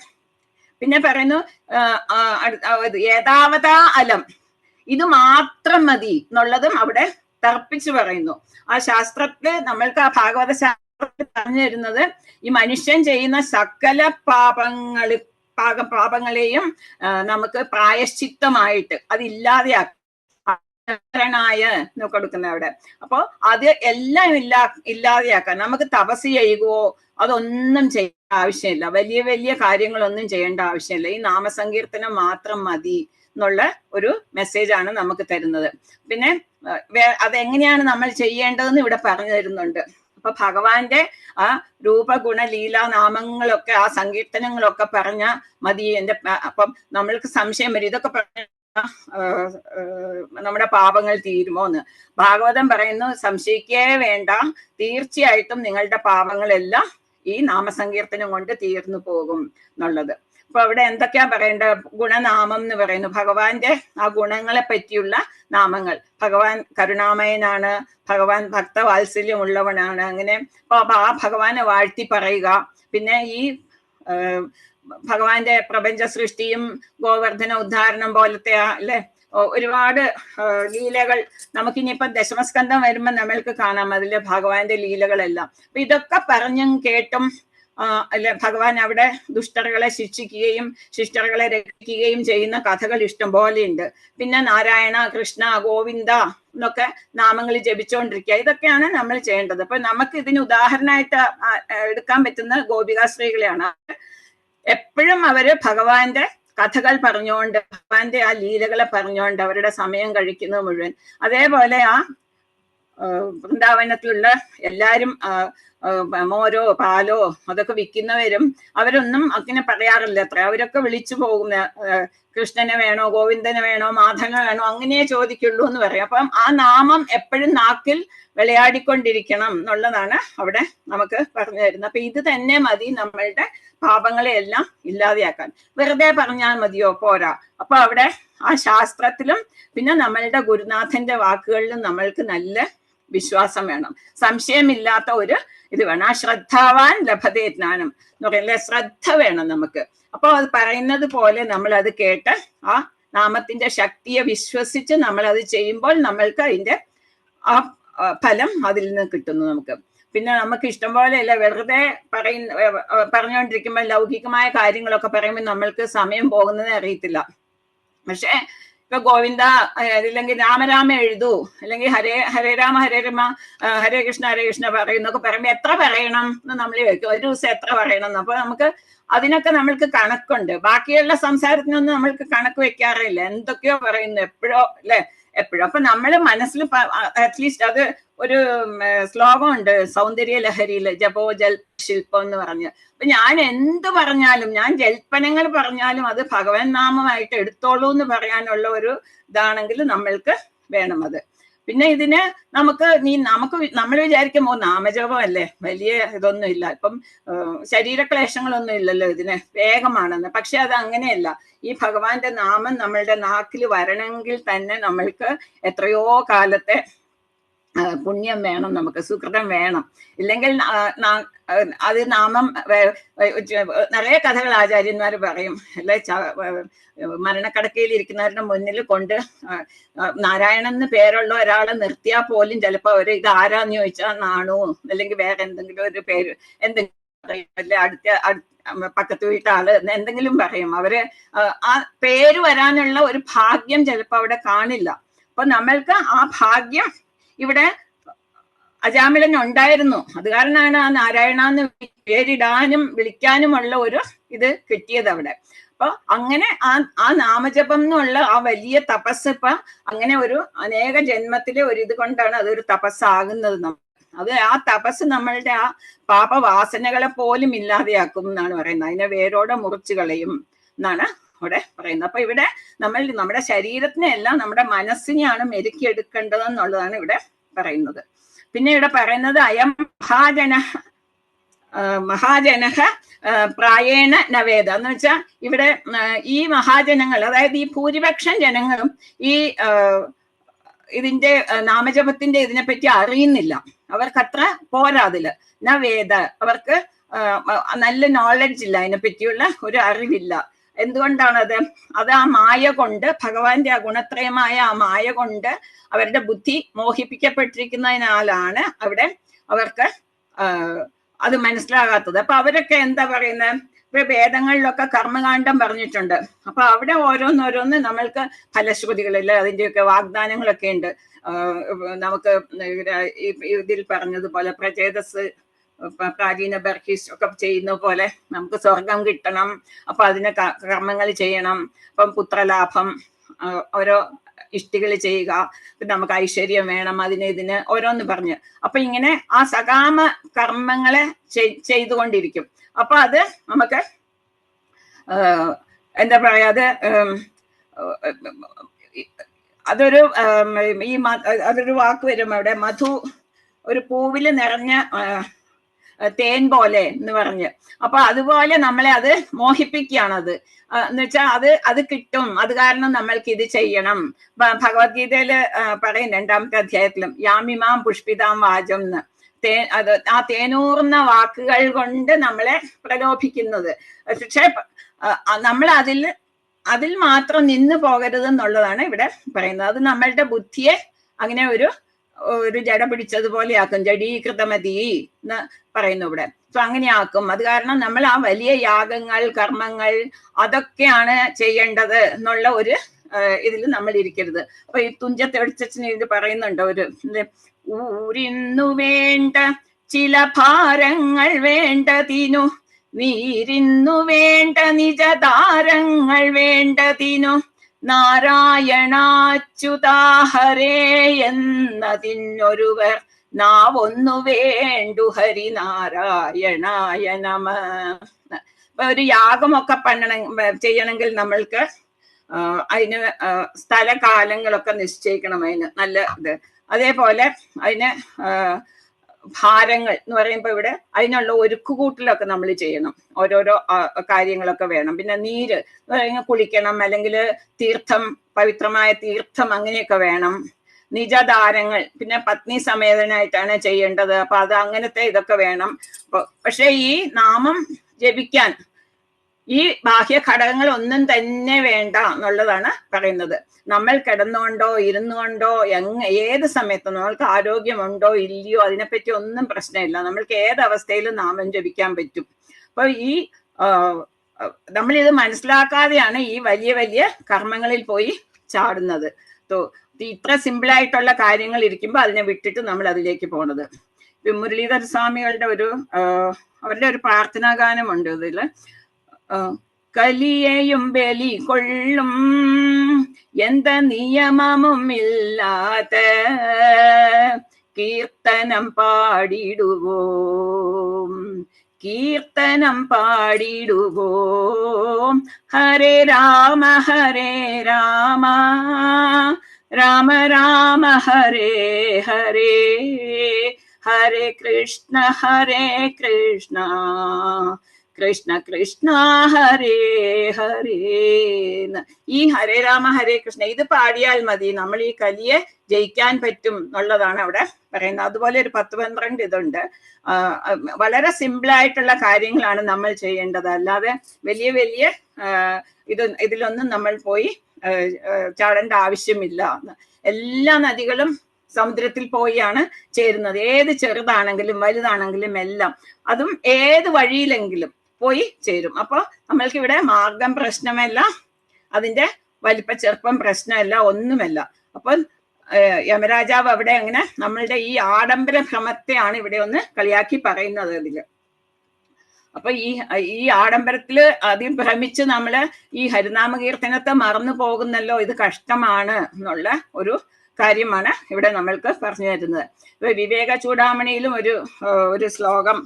പിന്നെ പറയുന്നു ഏതാവതാ അലം, ഇത് മാത്രം മതി എന്നുള്ളതും അവിടെ തർപ്പിച്ചു പറയുന്നു. ആ ശാസ്ത്രത്തിൽ നമ്മൾക്ക്, ആ ഭാഗവത ശാസ്ത്രത്തിൽ പറഞ്ഞു തരുന്നത്, ഈ മനുഷ്യൻ ചെയ്യുന്ന സകല പാപങ്ങളെയും നമുക്ക് പ്രായശ്ചിത്തമായിട്ട് അതില്ലാതെയാക്കും കൊടുക്കുന്ന അവിടെ. അപ്പൊ അത് എല്ലാം ഇല്ലാതെയാക്കാൻ നമുക്ക് തപസ് ചെയ്യുകയോ അതൊന്നും ചെയ്യേണ്ട ആവശ്യമില്ല, വലിയ വലിയ കാര്യങ്ങളൊന്നും ചെയ്യേണ്ട ആവശ്യമില്ല, ഈ നാമസങ്കീർത്തനം മാത്രം മതി എന്നുള്ള ഒരു മെസ്സേജാണ് നമുക്ക് തരുന്നത്. പിന്നെ അതെങ്ങനെയാണ് നമ്മൾ ചെയ്യേണ്ടതെന്ന് ഇവിടെ പറഞ്ഞു തരുന്നുണ്ട്. അപ്പൊ ഭഗവാന്റെ ആ രൂപഗുണ ലീലാ നാമങ്ങളൊക്കെ, ആ സങ്കീർത്തനങ്ങളൊക്കെ പറഞ്ഞ മതി. അപ്പം നമ്മൾക്ക് സംശയം വരും, ഇതൊക്കെ പറഞ്ഞ നമ്മുടെ പാപങ്ങൾ തീരുമോന്ന്. ഭാഗവതം പറയുന്നു, സംശയിക്കേ വേണ്ട, തീർച്ചയായിട്ടും നിങ്ങളുടെ പാപങ്ങളെല്ലാം ഈ നാമസങ്കീർത്തനം കൊണ്ട് തീർന്നു പോകും എന്നുള്ളത്. അപ്പൊ അവിടെ എന്തൊക്കെയാ പറയേണ്ട? ഗുണനാമം എന്ന് പറയുന്നു, ഭഗവാന്റെ ആ ഗുണങ്ങളെ പറ്റിയുള്ള നാമങ്ങൾ. ഭഗവാൻ കരുണാമയനാണ്, ഭഗവാൻ ഭക്തവാത്സല്യം ഉള്ളവനാണ്, അങ്ങനെ ആ ഭഗവാനെ വാഴ്ത്തി പറയുക. പിന്നെ ഈ ഭഗവാന്റെ പ്രപഞ്ച സൃഷ്ടിയും ഗോവർദ്ധന ഉദ്ധാരണം പോലത്തെ അല്ലെ ഒരുപാട് ലീലകൾ നമുക്കിനിയിപ്പം ദശമസ്കന്ധം വരുമ്പോൾ നമ്മൾക്ക് കാണാം അതിലെ ഭഗവാന്റെ ലീലകളെല്ലാം. അപ്പൊ ഇതൊക്കെ പറഞ്ഞും കേട്ടും അല്ലെ ഭഗവാൻ അവിടെ ദുഷ്ടകളെ ശിക്ഷിക്കുകയും ശിഷ്ടകളെ രക്ഷിക്കുകയും ചെയ്യുന്ന കഥകൾ ഇഷ്ടം പോലെയുണ്ട്. പിന്നെ നാരായണ, കൃഷ്ണ, ഗോവിന്ദ എന്നൊക്കെ നാമങ്ങൾ ജപിച്ചുകൊണ്ടിരിക്കുക. ഇതൊക്കെയാണ് നമ്മൾ ചെയ്യേണ്ടത്. അപ്പൊ നമുക്ക് ഇതിന് ഉദാഹരണമായിട്ട് എടുക്കാൻ പറ്റുന്ന ഗോപികാശ്രീകളെയാണ്. എപ്പോഴും അവര് ഭഗവാന്റെ കഥകൾ പറഞ്ഞുകൊണ്ട്, ഭഗവാന്റെ ആ ലീലകളെ പറഞ്ഞുകൊണ്ട് അവരുടെ സമയം കഴിക്കുന്നത് മുഴുവൻ. അതേപോലെ ആ വൃന്ദാവനത്തിലുള്ള എല്ലാരും മോരോ പാലോ അതൊക്കെ വിൽക്കുന്നവരും അവരൊന്നും അങ്ങനെ പറയാറില്ല അത്ര. അവരൊക്കെ വിളിച്ചു പോകുന്ന കൃഷ്ണനെ വേണോ, ഗോവിന്ദനെ വേണോ, മാധവനെ വേണോ, അങ്ങനെ ചോദിക്കുള്ളൂ എന്ന് പറയും. അപ്പം ആ നാമം എപ്പോഴും നാക്കിൽ വിളയാടിക്കൊണ്ടിരിക്കണം എന്നുള്ളതാണ് അവിടെ നമുക്ക് പറഞ്ഞു തരുന്നത്. അപ്പൊ ഇത് തന്നെ മതി നമ്മളുടെ പാപങ്ങളെ എല്ലാം ഇല്ലാതെയാക്കാൻ. വെറുതെ പറഞ്ഞാൽ മതിയോ? പോരാ. അപ്പൊ അവിടെ ആ ശാസ്ത്രത്തിലും പിന്നെ നമ്മളുടെ ഗുരുനാഥന്റെ വാക്കുകളിലും നമ്മൾക്ക് നല്ല വിശ്വാസം വേണം, സംശയമില്ലാത്ത ഒരു ഇത് വേണം. ആ ശ്രദ്ധാവാൻ ലഭതേ ജ്ഞാനം എന്ന് പറയുന്നത് ശ്രദ്ധ വേണം നമുക്ക്. അപ്പൊ അത് പറയുന്നത് പോലെ നമ്മൾ അത് കേട്ട് ആ നാമത്തിന്റെ ശക്തിയെ വിശ്വസിച്ച് നമ്മൾ അത് ചെയ്യുമ്പോൾ നമ്മൾക്ക് അതിന്റെ ആ ഫലം അതിൽ നിന്ന് കിട്ടുന്നു നമുക്ക്. പിന്നെ നമുക്ക് ഇഷ്ടം പോലെയല്ല വെറുതെ പറഞ്ഞുകൊണ്ടിരിക്കുമ്പോൾ ലൗകികമായ കാര്യങ്ങളൊക്കെ പറയുമ്പോൾ നമ്മൾക്ക് സമയം പോകുന്നതേ അറിയത്തില്ല. പക്ഷെ ഇപ്പൊ ഗോവിന്ദ അല്ലെങ്കിൽ രാമരാമ എഴുതൂ, അല്ലെങ്കിൽ ഹരേ രാമ ഹരേ രമ ഹരേ കൃഷ്ണ പറയുന്നൊക്കെ പറയുമ്പോൾ എത്ര പറയണം എന്ന് നമ്മൾ ചോദിക്കും, ഒരു ദിവസം എത്ര പറയണം എന്ന്. അപ്പൊ നമുക്ക് അതിനൊക്കെ നമ്മൾക്ക് കണക്കുണ്ട്. ബാക്കിയുള്ള സംസാരത്തിനൊന്നും നമ്മൾക്ക് കണക്ക് വെക്കാറില്ല, എന്തൊക്കെയോ പറയുന്നു എപ്പോഴോ അല്ലെ, എപ്പോഴും. അപ്പൊ നമ്മൾ മനസ്സിൽ അറ്റ്ലീസ്റ്റ് അത് ഒരു ശ്ലോകമുണ്ട് സൗന്ദര്യ ലഹരിയില്, ജപോ ജൽ ശില്പം എന്ന് പറഞ്ഞ്. അപ്പൊ ഞാൻ എന്ത് പറഞ്ഞാലും, ഞാൻ ജൽപ്പനങ്ങൾ പറഞ്ഞാലും അത് ഭഗവൻ നാമമായിട്ട് എടുത്തോളൂ എന്ന് പറയാനുള്ള ഒരു ഇതാണെങ്കിൽ നമ്മൾക്ക് വേണം അത്. പിന്നെ ഇതിന് നമുക്ക് നമ്മൾ വിചാരിക്കുമ്പോ നാമജപം അല്ലേ, വലിയ ഇതൊന്നും ഇല്ല, ഇപ്പം ശരീരക്ലേശങ്ങളൊന്നും ഇല്ലല്ലോ ഇതിന്, വേഗമാണെന്ന്. പക്ഷെ അത് അങ്ങനെയല്ല. ഈ ഭഗവാന്റെ നാമം നമ്മളുടെ നാക്കിൽ വരണമെങ്കിൽ തന്നെ നമ്മൾക്ക് എത്രയോ കാലത്തെ പുണ്യം വേണം, നമുക്ക് സുകൃതം വേണം. ഇല്ലെങ്കിൽ അത് നാമം നിറയെ കഥകൾ ആചാര്യന്മാർ പറയും. അല്ലെ, മരണക്കടക്കയിൽ ഇരിക്കുന്നവരുടെ മുന്നിൽ കൊണ്ട് നാരായണൻ എന്ന് പേരുള്ള ഒരാളെ നിർത്തിയാൽ പോലും ചിലപ്പോ അവര് ഇത് ആരാന്ന് ചോദിച്ചാൽ നാണു, അല്ലെങ്കിൽ വേറെ എന്തെങ്കിലും ഒരു പേര് എന്തെങ്കിലും പറയും, അല്ലെ പക്കത്ത് വീട്ടാള് എന്തെങ്കിലും പറയും. അവര് ആ പേര് വരാനുള്ള ഒരു ഭാഗ്യം ചിലപ്പോ അവിടെ കാണില്ല. അപ്പൊ നമ്മൾക്ക് ആ ഭാഗ്യം ഇവിടെ അജാമിളൻ ഉണ്ടായിരുന്നു. അത് കാരണമാണ് ആ നാരായണ എന്ന് പേരിടാനും വിളിക്കാനുമുള്ള ഒരു ഇത് കിട്ടിയത് അവിടെ. അപ്പൊ അങ്ങനെ ആ നാമജപം എന്നുള്ള ആ വലിയ തപസ് ഇപ്പൊ അങ്ങനെ ഒരു അനേക ജന്മത്തിലെ ഒരു ഇത് കൊണ്ടാണ് അതൊരു തപസ്സാകുന്നത്. അത് ആ തപസ് നമ്മളുടെ ആ പാപവാസനകളെ പോലും ഇല്ലാതെയാക്കും എന്നാണ് പറയുന്നത്. അതിനെ വേരോടെ മുറിച്ചു കളയും എന്നാണ് അവിടെ പറയുന്നത്. അപ്പൊ ഇവിടെ നമ്മുടെ ശരീരത്തിനെല്ലാം നമ്മുടെ മനസ്സിനെയാണ് മെരുക്കിയെടുക്കേണ്ടതെന്നുള്ളതാണ് ഇവിടെ പറയുന്നത്. പിന്നെ ഇവിടെ പറയുന്നത് അയം മഹാജനഹ പ്രായേണ നവേദ എന്ന് വെച്ചാൽ ഇവിടെ ഈ മഹാജനങ്ങൾ, അതായത് ഈ ഭൂരിപക്ഷം ജനങ്ങളും ഈ ഇതിന്റെ നാമജപത്തിന്റെ ഇതിനെപ്പറ്റി അറിയുന്നില്ല. അവർക്കത്ര പോരാതില് നവേദ, അവർക്ക് നല്ല നോളജ് ഇല്ല, അതിനെപ്പറ്റിയുള്ള ഒരു അറിവില്ല. എന്തുകൊണ്ടാണത്? അത് ആ മായ കൊണ്ട്, ഭഗവാന്റെ ആ ഗുണത്രയമായ ആ മായ കൊണ്ട് അവരുടെ ബുദ്ധി മോഹിപ്പിക്കപ്പെട്ടിരിക്കുന്നതിനാലാണ് അവിടെ അവർക്ക് അത് മനസ്സിലാകാത്തത്. അപ്പൊ അവരൊക്കെ എന്താ പറയുന്നത്? ഇപ്പൊ വേദങ്ങളിലൊക്കെ കർമ്മകാണ്ഡം പറഞ്ഞിട്ടുണ്ട്. അപ്പൊ അവിടെ ഓരോന്നോരോന്ന് നമ്മൾക്ക് ഫലശ്രുതികളില്ല, അതിന്റെയൊക്കെ വാഗ്ദാനങ്ങളൊക്കെ ഉണ്ട്. നമുക്ക് ഇതിൽ പറഞ്ഞതുപോലെ പ്രചേതസ് പ്രാചീന ബർഹിസ് ഒക്കെ ചെയ്യുന്ന പോലെ നമുക്ക് സ്വർഗം കിട്ടണം, അപ്പൊ അതിന് കർമ്മങ്ങൾ ചെയ്യണം. അപ്പം പുത്രലാഭം, ഓരോ ഇഷ്ടികൾ ചെയ്യുക, പിന്നെ നമുക്ക് ഐശ്വര്യം വേണം, ഇതിന് ഓരോന്ന് പറഞ്ഞ്. അപ്പൊ ഇങ്ങനെ ആ സകാമ കർമ്മങ്ങളെ ചെയ്തുകൊണ്ടിരിക്കും. അപ്പൊ അത് നമുക്ക് എന്താ പറയാ, അതൊരു അതൊരു വാക്ക് വരും അവിടെ, മധു ഒരു പൂവില് നിറഞ്ഞ തേൻ പോലെ എന്ന് പറഞ്ഞ്. അപ്പൊ അതുപോലെ നമ്മളെ അത് മോഹിപ്പിക്കുകയാണത് എന്ന് വെച്ചാൽ അത് കിട്ടും, അത് കാരണം നമ്മൾക്ക് ഇത് ചെയ്യണം. ഭഗവത്ഗീതയില് പറയും 2ാമത്തെ അധ്യായത്തിലും യാമിമാം പുഷ്പിതാം വാചം എന്ന്. ആ തേനൂർന്ന വാക്കുകൾ കൊണ്ട് നമ്മളെ പ്രലോഭിക്കുന്നത്. പക്ഷെ നമ്മൾ അതിൽ മാത്രം നിന്ന് പോകരുത് എന്നുള്ളതാണ് ഇവിടെ പറയുന്നത്. അത് നമ്മളുടെ ബുദ്ധിയെ അങ്ങനെ ഒരു ജഡ പിടിച്ചതുപോലെയാക്കും, ജഡീകൃതമതി എന്ന് പറയുന്നു ഇവിടെ. സോ അങ്ങനെയാക്കും. അത് കാരണം നമ്മൾ ആ വലിയ യാഗങ്ങൾ, കർമ്മങ്ങൾ അതൊക്കെയാണ് ചെയ്യേണ്ടത് എന്നുള്ള ഒരു ഇതിൽ നമ്മൾ ഇരിക്കരുത്. അപ്പൊ ഈ തുഞ്ചത്തെഴുത്തച്ഛന് ഇത് പറയുന്നുണ്ട്, ഒരു ഊരിന്നു വേണ്ട ചില ഭാരങ്ങൾ വേണ്ടതിനു, നീരിന്നു വേണ്ട നിജതാരങ്ങൾ വേണ്ടതിനു, നാരായണാച്യുതാഹരേ എന്നതിനൊരുവർ നാവൊന്നു വേണ്ടു ഹരിനാരായണായ നമ. ഇപ്പൊ ഒരു യാഗമൊക്കെ ചെയ്യണമെങ്കിൽ നമ്മൾക്ക് അതിന് സ്ഥലകാലങ്ങളൊക്കെ നിശ്ചയിക്കണം, അതിന് നല്ല ഇത്. അതേപോലെ അതിന് ഭാരങ്ങൾ എന്ന് പറയുമ്പോൾ ഇവിടെ അതിനുള്ള ഒരുക്കുകൂട്ടലൊക്കെ നമ്മൾ ചെയ്യണം, ഓരോരോ കാര്യങ്ങളൊക്കെ വേണം. പിന്നെ നീര് എന്ന് പറയുന്നത് കുളിക്കണം, അല്ലെങ്കിൽ തീർത്ഥം, പവിത്രമായ തീർത്ഥം അങ്ങനെയൊക്കെ വേണം. നിജധാരങ്ങൾ പിന്നെ പത്നി സമേതനായിട്ടാണ് ചെയ്യേണ്ടത്. അപ്പൊ അത് അങ്ങനത്തെ ഇതൊക്കെ വേണം. പക്ഷെ ഈ നാമം ജപിക്കാൻ ഈ ബാഹ്യ ഘടകങ്ങൾ ഒന്നും തന്നെ വേണ്ട എന്നുള്ളതാണ് പറയുന്നത്. നമ്മൾ കിടന്നുകൊണ്ടോ ഇരുന്നുകൊണ്ടോ ഏത് സമയത്തും നമ്മൾക്ക് ആരോഗ്യമുണ്ടോ ഇല്ലയോ അതിനെപ്പറ്റി ഒന്നും പ്രശ്നമില്ല, നമ്മൾക്ക് ഏതവസ്ഥയിലും നാമം ജപിക്കാൻ പറ്റും. അപ്പൊ ഈ നമ്മളിത് മനസ്സിലാക്കാതെയാണ് ഈ വലിയ വലിയ കർമ്മങ്ങളിൽ പോയി ചാടുന്നത്. ഇത്ര സിമ്പിളായിട്ടുള്ള കാര്യങ്ങൾ ഇരിക്കുമ്പോൾ അതിനെ വിട്ടിട്ട് നമ്മൾ അതിലേക്ക് പോണത്. മുരളീധര സ്വാമികളുടെ അവരുടെ ഒരു പ്രാർത്ഥനാ ഗാനമുണ്ട് ഇതില്. കലിയെയും ബലി കൊള്ളും എന്ത നിയമമും ഇല്ലാത്ത കീർത്തനം പാടിടുവോം, കീർത്തനം പാടിടുവോം. ഹരേ രാമ രാമ രാമ ഹരേ ഹരേ, ഹരേ കൃഷ്ണ കൃഷ്ണ കൃഷ്ണ ഹരേ ഹരേ. ഈ ഹരേ രാമ ഹരേ കൃഷ്ണ ഇത് പാടിയാൽ മതി, നമ്മൾ ഈ കലിയെ ജയിക്കാൻ പറ്റും എന്നുള്ളതാണ് അവിടെ പറയുന്നത്. അതുപോലെ ഒരു 10-12 ഇതുണ്ട്. വളരെ സിമ്പിൾ ആയിട്ടുള്ള കാര്യങ്ങളാണ് നമ്മൾ ചെയ്യേണ്ടത്, അല്ലാതെ വലിയ വലിയ ഇതിലൊന്നും നമ്മൾ പോയി ചാടേണ്ട ആവശ്യമില്ല. എല്ലാ നദികളും സമുദ്രത്തിൽ പോയാണ് ചേരുന്നത്, ഏത് ചെറുതാണെങ്കിലും വലുതാണെങ്കിലും എല്ലാം, അതും ഏത് വഴിയിലെങ്കിലും പോയി ചേരും. അപ്പൊ നമ്മൾക്ക് ഇവിടെ മാർഗം പ്രശ്നമല്ല, അതിന്റെ വലിപ്പ ചെറുപ്പം പ്രശ്നമല്ല, ഒന്നുമല്ല. അപ്പൊ യമരാജാവ് അവിടെ അങ്ങനെ നമ്മളുടെ ഈ ആഡംബര ഭ്രമത്തെയാണ് ഇവിടെ ഒന്ന് കളിയാക്കി പറയുന്നത് അതില്. അപ്പൊ ഈ ആഡംബരത്തില് അതിൽ ഭ്രമിച്ച് നമ്മള് ഈ ഹരിനാമകീർത്തനത്തെ മറന്നു പോകുന്നല്ലോ, ഇത് കഷ്ടമാണ് എന്നുള്ള ഒരു കാര്യമാണ് ഇവിടെ നമ്മൾക്ക് പറഞ്ഞു തരുന്നത്. ഇപ്പൊ വിവേക ചൂടാമണിയിലും ഒരു ശ്ലോകം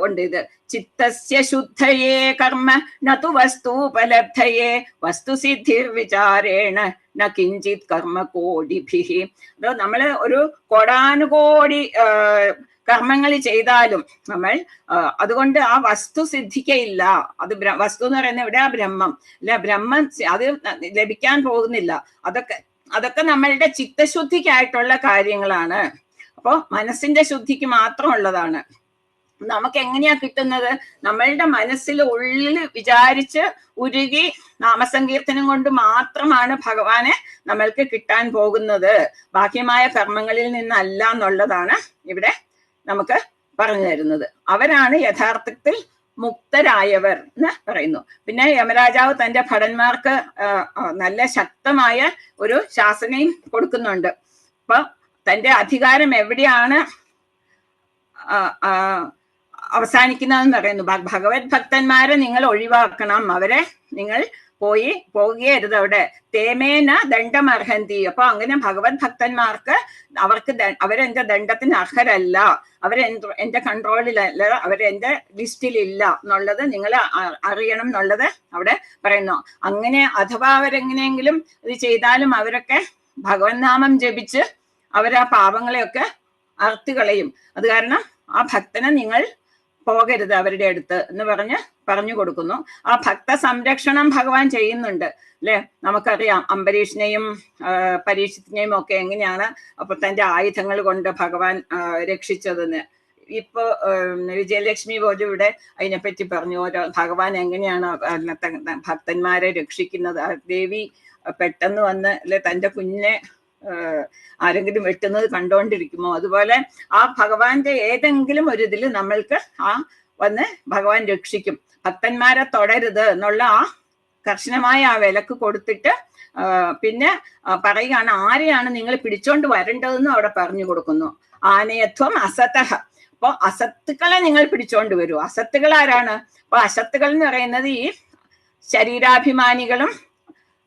ഉണ്ട്. ഇത് ചിത്തസ്യ ശുദ്ധയേ കർമ്മ നതു വസ്തുപലബ്ധയേ വസ്തുസിദ്ധിർ വിചാരേണ ന കിഞ്ചിത് കർമ്മ കോടിഭിഹി. അത് നമ്മള് ഒരു കോടാനുകോടി കർമ്മങ്ങൾ ചെയ്താലും നമ്മൾ അതുകൊണ്ട് ആ വസ്തു സിദ്ധിക്കയില്ല. അത് വസ്തു എന്ന് പറയുന്നത് ഇവിടെ ആ ബ്രഹ്മം അല്ല, ബ്രഹ്മം അത് ലഭിക്കാൻ പോകുന്നില്ല. അതൊക്കെ നമ്മളുടെ ചിത്തശുദ്ധിക്കായിട്ടുള്ള കാര്യങ്ങളാണ്. അപ്പോ മനസ്സിന്റെ ശുദ്ധിക്ക് മാത്രമുള്ളതാണ്. നമുക്ക് എങ്ങനെയാ കിട്ടുന്നത്? നമ്മളുടെ മനസ്സിൽ ഉള്ളിൽ വിചാരിച്ച് ഉരുകി നാമസങ്കീർത്തനം കൊണ്ട് മാത്രമാണ് ഭഗവാനെ നമ്മൾക്ക് കിട്ടാൻ പോകുന്നത്, ബാഹ്യമായ കർമ്മങ്ങളിൽ നിന്നല്ല എന്നുള്ളതാണ് ഇവിടെ നമുക്ക് പറഞ്ഞു തരുന്നത്. അവരാണ് യഥാർത്ഥത്തിൽ മുക്തരായവർ എന്ന് പറയുന്നു. പിന്നെ യമരാജാവ് തന്റെ ഭടന്മാർക്ക് നല്ല ശക്തമായ ഒരു ശാസനയും കൊടുക്കുന്നുണ്ട്. അപ്പൊ തന്റെ അധികാരം എവിടെയാണ് അവസാനിക്കുന്നതെന്ന് പറയുന്നു. ഭഗവത് ഭക്തന്മാരെ നിങ്ങൾ ഒഴിവാക്കണം, അവരെ നിങ്ങൾ പോകുകയരുത് അവിടെ. തേമേന ദണ്ഡമർഹന്തി. അപ്പൊ അങ്ങനെ ഭഗവത് ഭക്തന്മാർക്ക് അവരെന്റെ ദണ്ഡത്തിന് അർഹരല്ല, എന്റെ കൺട്രോളിലല്ല, അവരെന്റെ ലിസ്റ്റിലില്ല എന്നുള്ളത് നിങ്ങൾ അറിയണം എന്നുള്ളത് അവിടെ പറയുന്നു. അങ്ങനെ അഥവാ അവരെങ്ങനെയെങ്കിലും ഇത് ചെയ്താലും അവരൊക്കെ ഭഗവത് നാമം ജപിച്ച് അവരാ പാപങ്ങളെയൊക്കെ അറുത്തുകളയും. അത് കാരണം ആ ഭക്തനെ നിങ്ങൾ പോകരുത് അവരുടെ അടുത്ത് എന്ന് പറഞ്ഞു കൊടുക്കുന്നു. ആ ഭക്ത സംരക്ഷണം ഭഗവാൻ ചെയ്യുന്നുണ്ട് അല്ലെ. നമുക്കറിയാം അംബരീഷിനെയും പരീക്ഷിത്തിനെയും ഒക്കെ എങ്ങനെയാണ് അപ്പൊ തന്റെ ആയുധങ്ങൾ കൊണ്ട് ഭഗവാൻ രക്ഷിച്ചതെന്ന്. ഇപ്പൊ വിജയലക്ഷ്മി പോലും ഇവിടെ അതിനെപ്പറ്റി പറഞ്ഞു, ഭഗവാൻ എങ്ങനെയാണ് ഭക്തന്മാരെ രക്ഷിക്കുന്നത്. ദേവി പെട്ടെന്ന് വന്ന് അല്ലെ തന്റെ കുഞ്ഞിനെ ആരെങ്കിലും വെട്ടുന്നത് കണ്ടുകൊണ്ടിരിക്കുമോ, അതുപോലെ ആ ഭഗവാന്റെ ഏതെങ്കിലും ഒരു ഇതിൽ നമ്മൾക്ക് വന്ന് ഭഗവാൻ രക്ഷിക്കും. ഭക്തന്മാരെ തൊടരുത് എന്നുള്ള ആ കർശനമായ ആ വിലക്ക് കൊടുത്തിട്ട് പിന്നെ പറയുകയാണ് ആരെയാണ് നിങ്ങൾ പിടിച്ചോണ്ട് വരേണ്ടതെന്നും അവിടെ പറഞ്ഞു കൊടുക്കുന്നു. ആനയത്വം അസതഹ. അപ്പൊ അസത്തുക്കളെ നിങ്ങൾ പിടിച്ചോണ്ട് വരൂ. അസത്തുകൾ ആരാണ്? അപ്പൊ അസത്തുകൾ എന്ന് പറയുന്നത് ഈ ശരീരാഭിമാനികളും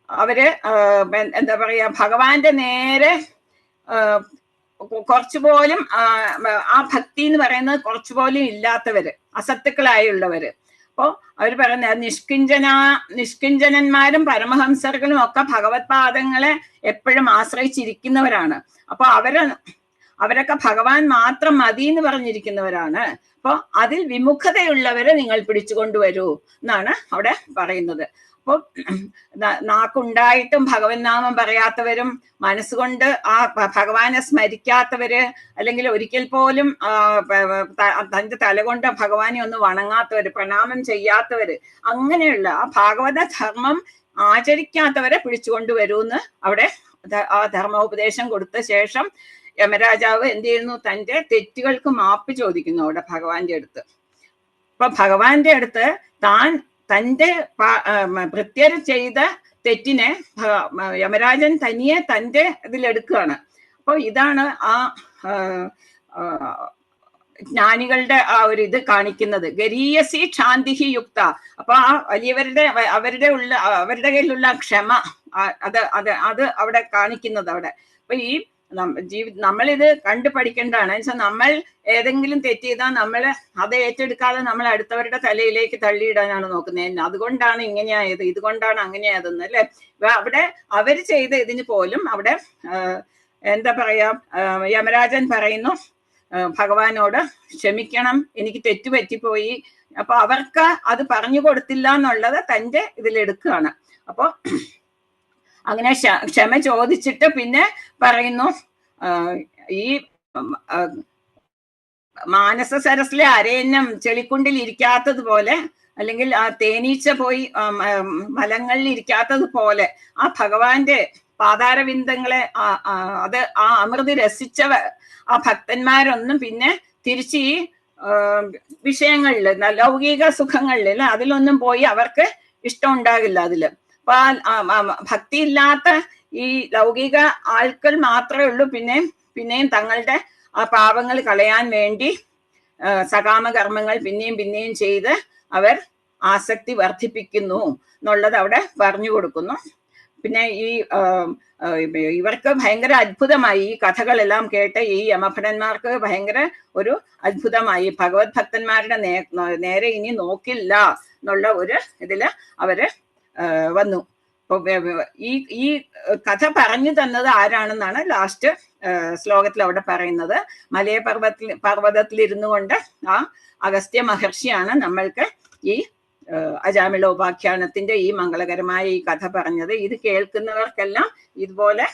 അവര് എന്താ പറയാ ഭഗവാന്റെ നേരെ കുറച്ചുപോലും ആ ഭക്തി എന്ന് പറയുന്നത് കുറച്ചുപോലും ഇല്ലാത്തവര്, അസത്തുക്കളായുള്ളവര്. അപ്പോ അവർ പറയുന്നത് നിഷ്കിഞ്ചനന്മാരും പരമഹംസர்களுം ഒക്കെ ഭഗവത് പാദങ്ങളെ എപ്പോഴും ആശ്രയിച്ചിരിക്കുന്നവരാണ്. അപ്പൊ അവരൊക്കെ ഭഗവാൻ മാത്രം മതി എന്ന് പറഞ്ഞിരിക്കുന്നവരാണ്. അപ്പൊ അതിൽ വിമുഖതയുള്ളവരെ നിങ്ങൾ പിടിച്ചുകൊണ്ടുവരൂ എന്നാണ് അവിടെ പറയുന്നത്. അപ്പൊ നാക്കുണ്ടായിട്ടും ഭഗവൻ നാമം പറയാത്തവരും മനസ്സുകൊണ്ട് ആ ഭഗവാനെ സ്മരിക്കാത്തവര്, അല്ലെങ്കിൽ ഒരിക്കൽ പോലും തന്റെ തലകൊണ്ട് ഭഗവാനെ ഒന്ന് വണങ്ങാത്തവര്, പ്രണാമം ചെയ്യാത്തവര്, അങ്ങനെയുള്ള ആ ഭാഗവത ധർമ്മം ആചരിക്കാത്തവരെ പിടിച്ചുകൊണ്ടുവരൂന്ന് അവിടെ ആ ധർമ്മോപദേശം കൊടുത്ത ശേഷം യമരാജാവ് എന്ത് ചെയ്യുന്നു? തന്റെ തെറ്റുകൾക്ക് മാപ്പ് ചോദിക്കുന്നു അവിടെ ഭഗവാന്റെ അടുത്ത്. അപ്പൊ ഭഗവാന്റെ അടുത്ത് തന്റെ പ്രത്യയം ചെയ്ത തെറ്റിനെ യമരാജൻ തനിയെ തന്റെ ഇതിലെടുക്കുകയാണ്. അപ്പൊ ഇതാണ് ആ ജ്ഞാനികളുടെ ആ ഒരു ഇത് കാണിക്കുന്നത്. ഗരീയസി ക്ഷാന്തിഹി യുക്ത. അപ്പൊ ആ വലിയവരുടെ അവരുടെ കയ്യിലുള്ള ക്ഷമ അത് അവിടെ കാണിക്കുന്നത് അവിടെ. അപ്പൊ ഈ നമ്മളിത് കണ്ടു പഠിക്കേണ്ടതാണ്. വെച്ചാൽ നമ്മൾ ഏതെങ്കിലും തെറ്റ് ചെയ്താൽ നമ്മൾ അത് ഏറ്റെടുക്കാതെ നമ്മൾ അടുത്തവരുടെ തലയിലേക്ക് തള്ളിയിടാനാണ് നോക്കുന്നത്. അതുകൊണ്ടാണ് ഇങ്ങനെയായത്, ഇതുകൊണ്ടാണ് അങ്ങനെയായതെന്ന് അല്ലെ. അവിടെ അവര് ചെയ്ത ഇതിന് പോലും അവിടെ എന്താ പറയാ, യമരാജൻ പറയുന്നു ഭഗവാനോട് ക്ഷമിക്കണം, എനിക്ക് തെറ്റുപറ്റിപ്പോയി, അപ്പൊ അവർക്ക് അത് പറഞ്ഞു കൊടുത്തില്ല എന്നുള്ളത് തന്റെ ഇതിലെടുക്കുകയാണ്. അപ്പൊ അങ്ങനെ ക്ഷമ ചോദിച്ചിട്ട് പിന്നെ പറയുന്നു, ഈ മാനസ സരസിലെ അരയന്നം ചെളിക്കുണ്ടിൽ ഇരിക്കാത്തതുപോലെ, അല്ലെങ്കിൽ ആ തേനീച്ച പോയി മലങ്ങളിൽ ഇരിക്കാത്തതുപോലെ ആ ഭഗവാന്റെ പാതാരവിന്ദങ്ങളെ അത് ആ അമൃത് രസിച്ച ആ ഭക്തന്മാരൊന്നും പിന്നെ തിരിച്ച് ഈ വിഷയങ്ങളിൽ, ലൗകിക സുഖങ്ങളിൽ അതിലൊന്നും പോയി അവർക്ക് ഇഷ്ടം ഉണ്ടാകില്ല. അതില് അപ്പൊ ഭക്തി ഇല്ലാത്ത ഈ ലൗകിക ആൾക്കാർ മാത്രമേ ഉള്ളൂ പിന്നെയും തങ്ങളുടെ ആ പാപങ്ങൾ കളയാൻ വേണ്ടി സകാമകർമ്മങ്ങൾ പിന്നെയും ചെയ്ത് അവർ ആസക്തി വർദ്ധിപ്പിക്കുന്നു എന്നുള്ളത് അവിടെ പറഞ്ഞു കൊടുക്കുന്നു. പിന്നെ ഈ ഇവർക്ക് ഭയങ്കര അത്ഭുതമായി ഈ കഥകളെല്ലാം കേട്ട് ഈ യമഭടന്മാർക്ക് ഭയങ്കര ഒരു അത്ഭുതമായി. ഭഗവത് ഭക്തന്മാരുടെ നേരെ ഇനി നോക്കില്ല എന്നുള്ള ഒരു ഇതില് അവര് വന്നു. ഈ കഥ പറഞ്ഞു തന്നത് ആരാണെന്നാണ് ലാസ്റ്റ് ശ്ലോകത്തിൽ അവിടെ പറയുന്നത്. മലയ പർവ്വതത്തിൽ ഇരുന്നു കൊണ്ട് ആ അഗസ്ത്യ മഹർഷിയാണ് നമ്മൾക്ക് ഈ അജാമിളോപാഖ്യാനത്തിന്റെ ഈ മംഗളകരമായ ഈ കഥ പറഞ്ഞത്. ഇത് കേൾക്കുന്നവർക്കെല്ലാം ഇതുപോലെ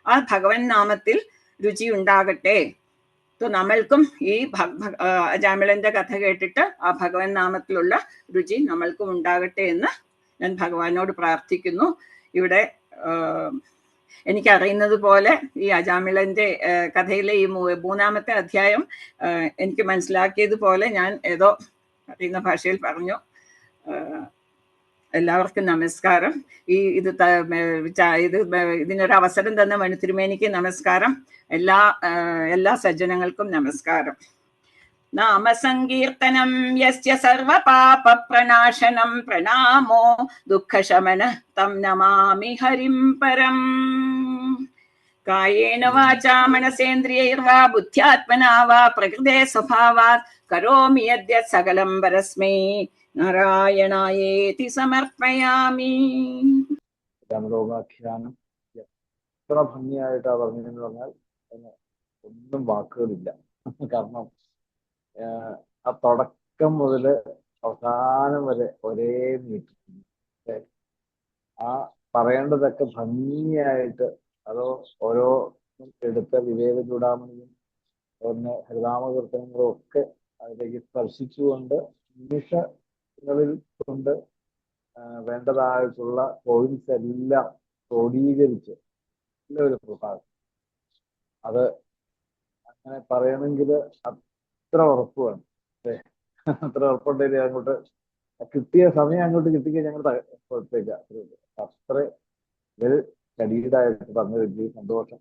ആ ഭഗവൻ നാമത്തിൽ രുചി ഉണ്ടാകട്ടെ. നമ്മൾക്കും ഈ അജാമിളന്റെ കഥ കേട്ടിട്ട് ആ ഭഗവൻ നാമത്തിലുള്ള രുചി നമ്മൾക്കും ഉണ്ടാകട്ടെ എന്ന് ഞാൻ ഭഗവാനോട് പ്രാർത്ഥിക്കുന്നു. ഇവിടെ എനിക്കറിയുന്നത് പോലെ ഈ അജാമിളന്റെ കഥയിലെ ഈ 3-ാമത്തെ അധ്യായം എനിക്ക് മനസ്സിലാക്കിയതുപോലെ ഞാൻ ഏതോ അറിയുന്ന ഭാഷയിൽ പറഞ്ഞു. എല്ലാവർക്കും നമസ്കാരം. ഇതിനൊരു അവസരം തന്ന മണി തിരുമേനിക്ക് നമസ്കാരം. എല്ലാ സജ്ജനങ്ങൾക്കും നമസ്കാരം. നാമസങ്കീർത്തനം യസ്യ സർവപാപ പ്രണാശനം പ്രണാമോ ദുഃഖശമന തം നമാമി ഹരിം പരം. കായേന വാചാ മനസേന്ദ്രിയൈർവാ ബുദ്ധ്യാത്മനാ വാ പ്രകൃതേ സ്വഭാവാത് കരോമി യദ്യത് സകലം പരസ്മൈ നാരായണായേതി സമർപ്പയാമി. അജാമിളോപാഖ്യാനം എത്ര ഭംഗിയായിട്ടാ പറഞ്ഞതെന്ന് പറഞ്ഞാൽ ഒന്നും വാക്കുകളില്ല. കാരണം ആ തുടക്കം മുതൽ അവസാനം വരെ ഒരേ നീട്ടി ആ പറയേണ്ടതൊക്കെ ഭംഗിയായിട്ട് അതോ ഓരോ എടുത്ത വിവേക ചൂടാമണിയും ഒന്ന് ഹരിനാമകീർത്തനങ്ങളും ഒക്കെ അതിലേക്ക് സ്പർശിച്ചുകൊണ്ട് നിമിഷങ്ങളിൽ കൊണ്ട് വേണ്ടതായിട്ടുള്ള പോയിന്റ്സ് എല്ലാം ക്രോഡീകരിച്ച് ഒരു പ്രഭാതം. അത് അങ്ങനെ പറയണമെങ്കിൽ അത്ര ഉറപ്പ് വേണം. അത്ര ഉറപ്പുണ്ടെങ്കിൽ അങ്ങോട്ട് കിട്ടിയ സമയം അങ്ങോട്ട് കിട്ടിക്കഴിഞ്ഞാൽ ഞങ്ങൾ കുഴപ്പമില്ല. അത്ര വെൽ സ്റ്റഡീഡായിട്ട് പറഞ്ഞു വലിയ സന്തോഷം.